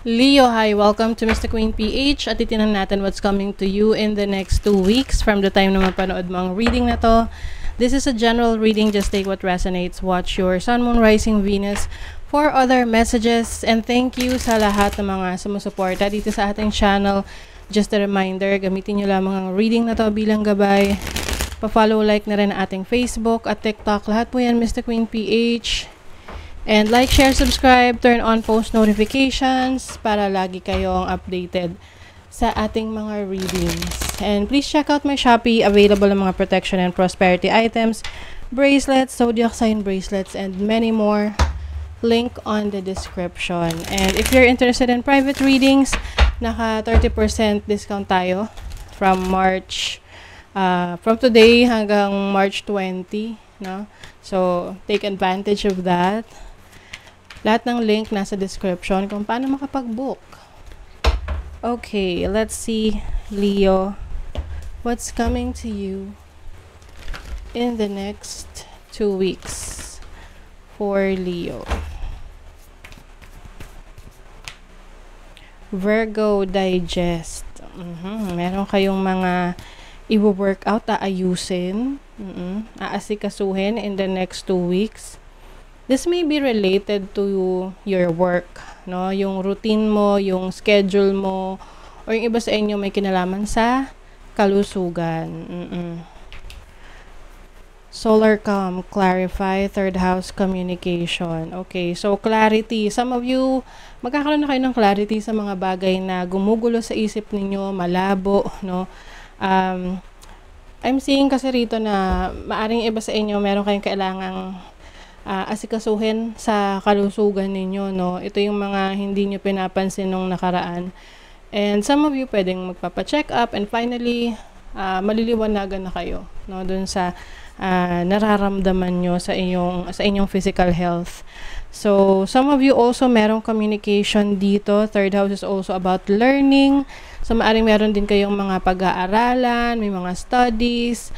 Leo, hi! Welcome to Mr. Queen PH at titinan natin what's coming to you in the next 2 weeks from the time na mapanood mo ang reading na to. This is a general reading, just take what resonates. Watch your Sun, Moon, Rising, Venus for other messages. And thank you sa lahat ng mga sumusuporta dito sa ating channel. Just a reminder, gamitin nyo lamang ang reading na to bilang gabay. Pa-follow, like na rin ang ating Facebook at TikTok. Lahat po yan Mr. Queen PH. And like, share, subscribe, turn on post notifications para lagi kayong updated sa ating mga readings. And please check out my Shopee. Available ang mga protection and prosperity items, bracelets, zodiac sign bracelets, and many more. Link on the description. And if you're interested in private readings, naka 30% discount tayo from from today hanggang March 20. No? So, take advantage of that. Lahat ng link nasa description kung paano makapag-book. Okay, let's see, Leo, what's coming to you in the next 2 weeks for Leo. Virgo Digest. Meron kayong mga i-workout, aayusin, aasikasuhin in the next 2 weeks. This may be related to your work, no? Yung routine mo, yung schedule mo, or yung iba sa inyo may kinalaman sa kalusugan. Solar calm, clarify, third house communication. Okay, so clarity. Some of you, magkakaroon na kayo ng clarity sa mga bagay na gumugulo sa isip ninyo, malabo, no? I'm seeing kasi rito na maaring iba sa inyo, meron kayong kailangang asikasuhin sa kalusugan ninyo, no? Ito yung mga hindi nyo pinapansin nung nakaraan. And some of you pwedeng magpapa-check up and finally, maliliwanagan na kayo, no? Dun sa nararamdaman nyo sa inyong physical health. So, some of you also merong communication dito. Third house is also about learning. So, maaring meron din kayong mga pag-aaralan, may mga studies,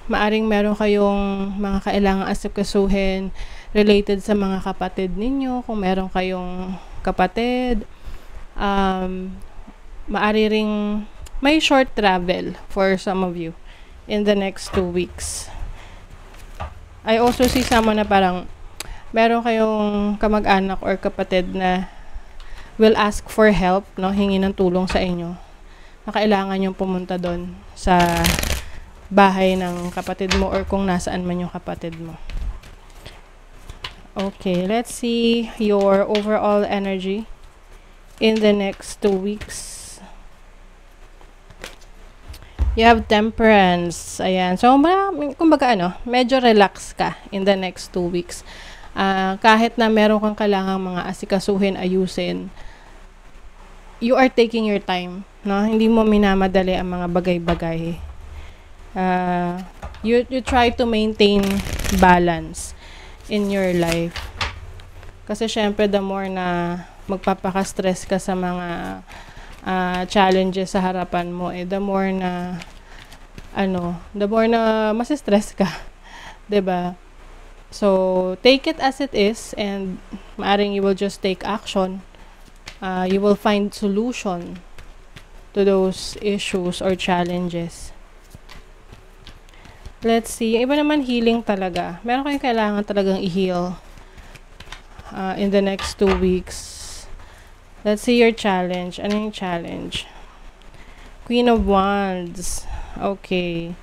maaring meron kayong mga kailangang asikasuhin related sa mga kapatid ninyo, kung meron kayong kapatid. Maari ring may short travel for some of you in the next 2 weeks. I also see someone na parang meron kayong kamag-anak or kapatid na will ask for help, no? Hingi ng tulong sa inyo. Na kailangan yung pumunta doon sa bahay ng kapatid mo or kung nasaan man yung kapatid mo. Okay, let's see your overall energy in the next 2 weeks. You have temperance. Ayan. So, kumbaga medyo relax ka in the next 2 weeks. Kahit na meron kang kailangang mga asikasuhin, ayusin, you are taking your time, no? Hindi mo minamadali ang mga bagay-bagay. You try to maintain balance in your life. Kasi syempre, the more na magpapaka-stress ka sa mga challenges sa harapan mo, the more na masistress ka. 'Di ba? So, take it as it is and maaring you will just take action. You will find solution to those issues or challenges. Let's see. Yung iba naman healing talaga. Meron kayong kailangan talagang i-heal in the next 2 weeks. Let's see your challenge. Ano yung challenge? Queen of Wands. Okay.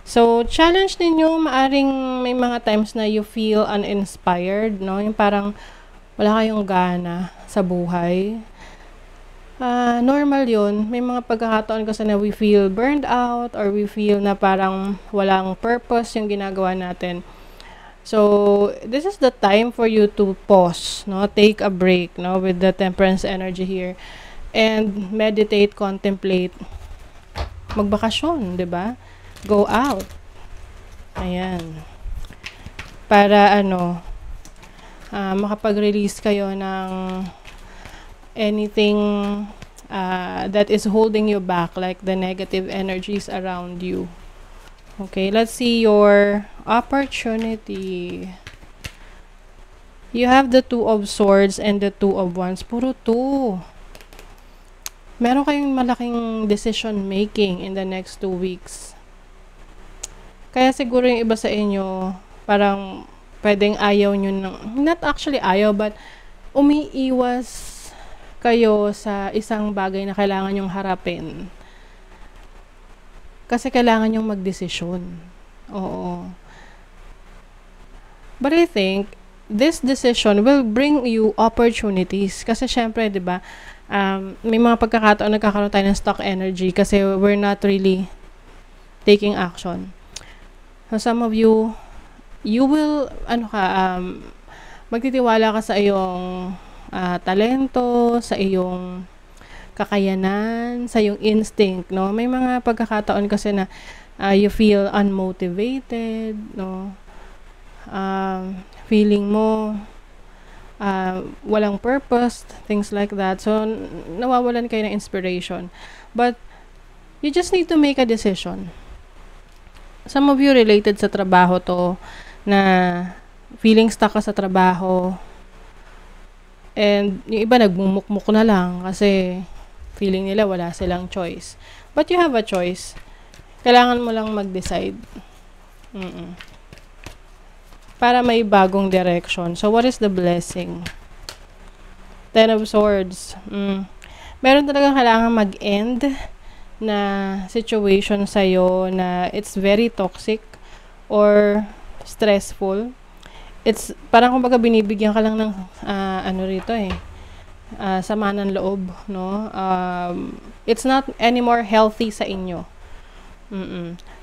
So, challenge ninyo, maaring may mga times na you feel uninspired, no? Yung parang wala kayong gana sa buhay. Normal yun. May mga pagkakataon kasi na we feel burned out or we feel na parang walang purpose yung ginagawa natin. So, this is the time for you to pause, no? Take a break, no? With the temperance energy here. And meditate, contemplate. Magbakasyon, 'di ba? Go out. Ayan. Para makapag-release kayo ng anything that is holding you back, like the negative energies around you. Okay, let's see your opportunity. You have the Two of Swords and the Two of Wands. Puro two. Meron kayong malaking decision making in the next 2 weeks. Kaya siguro yung iba sa inyo, parang pwedeng ayaw nyo not actually ayaw, but umiiwas kayo sa isang bagay na kailangan nyong harapin. Kasi kailangan nyong magdesisyon. Oo. But I think, this decision will bring you opportunities. Kasi syempre, di ba, may mga pagkakataon nagkakaroon tayo ng stuck energy kasi we're not really taking action. So some of you, you will, magtitiwala ka sa iyong talento, sa iyong kakayanan, sa iyong instinct, no? May mga pagkakataon kasi na you feel unmotivated, no? Feeling mo walang purpose, things like that. So, nawawalan kayo ng inspiration. But, you just need to make a decision. Some of you related sa trabaho to, na feeling stuck ka sa trabaho, and yung iba nagmumukmuk na lang kasi feeling nila wala silang choice. But you have a choice. Kailangan mo lang mag-decide. Para may bagong direction. So, what is the blessing? Ten of Swords. Meron talagang kailangan mag-end na situation sa'yo na it's very toxic or stressful. It's parang kumbaga binibigyan ka lang ng sama ng loob, no? It's not anymore healthy sa inyo.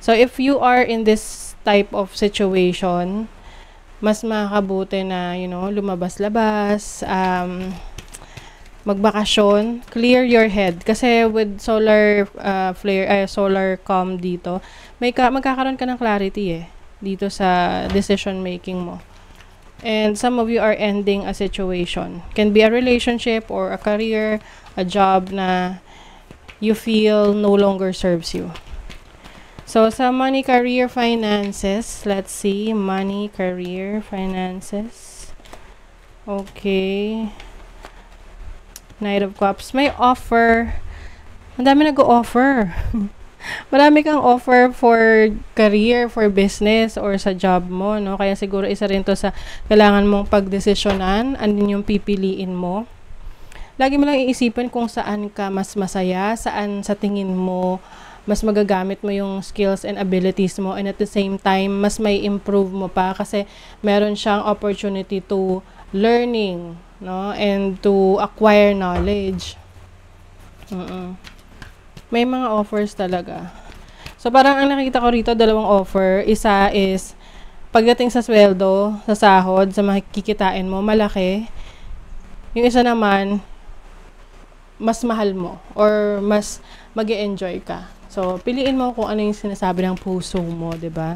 So, if you are in this type of situation, mas makakabuti na, lumabas-labas, magbakasyon, clear your head. Kasi with solar solar calm dito, magkakaroon ka ng clarity dito sa decision making mo. And some of you are ending a situation. Can be a relationship or a career, a job na you feel no longer serves you. So, sa money, career, finances, let's see. Money, career, finances. Okay. Knight of Cups. May offer. Ang dami nag-o-offer. Marami kang offer for career, for business, or sa job mo, no? Kaya siguro isa rin to sa kailangan mong pagdesisyonan. Ano yung pipiliin mo. Lagi mo lang iisipin kung saan ka mas masaya, saan sa tingin mo mas magagamit mo yung skills and abilities mo, and at the same time, mas may improve mo pa kasi meron siyang opportunity to learning, no? And to acquire knowledge. May mga offers talaga. So, parang ang nakita ko rito, dalawang offer. Isa is, pagdating sa sweldo, sa sahod, sa makikitain mo, malaki. Yung isa naman, mas mahal mo or mas mag-e-enjoy ka. So, piliin mo kung ano yung sinasabi ng puso mo, diba?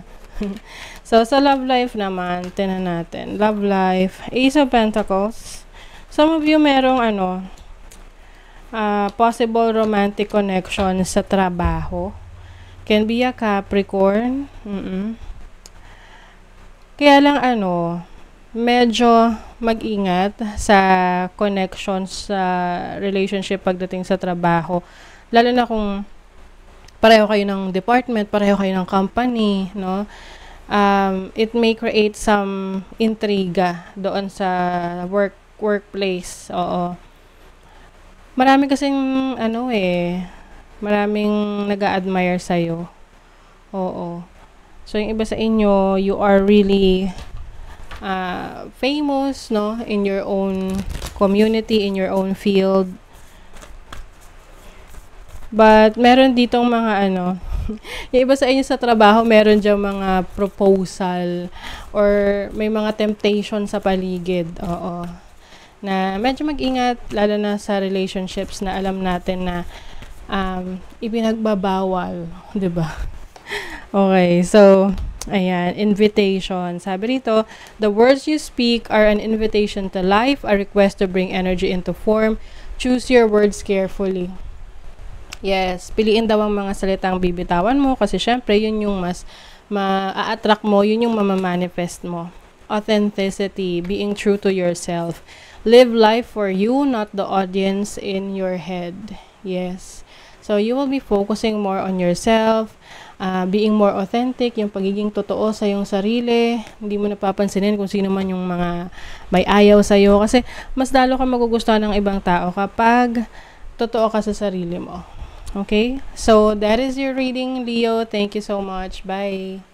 So, sa love life naman, tinan natin. Love life, Ace of Pentacles. Some of you merong possible romantic connection sa trabaho. Can be a Capricorn. Kaya lang medyo mag-ingat sa connections sa relationship pagdating sa trabaho. Lalo na kung pareho kayo ng department, pareho kayo ng company, no? It may create some intriga doon sa workplace. Oo. Marami kasing maraming nag-a-admire sa'yo. Oo. So, yung iba sa inyo, you are really famous, no? In your own community, in your own field. But, meron ditong mga yung iba sa inyo sa trabaho, meron dyan mga proposal or may mga temptation sa paligid. Oo. Na medyo mag-ingat, lalo na sa relationships na alam natin na ipinagbabawal. Diba? Okay, so, ayan, invitation. Sabi rito, the words you speak are an invitation to life, a request to bring energy into form. Choose your words carefully. Yes, piliin daw ang mga salitang bibitawan mo kasi syempre yun yung mas ma-attract mo, yun yung mamamanifest mo. authenticity, being true to yourself. Live life for you, not the audience in your head. Yes. So you will be focusing more on yourself, being more authentic, yung pagiging totoo sa iyong sarili. Hindi mo napapansinin kung sino man yung mga may ayaw sa'yo. Kasi mas lalo ka magugustuhan ng ibang tao kapag totoo ka sa sarili mo. Okay? So that is your reading, Leo. Thank you so much. Bye.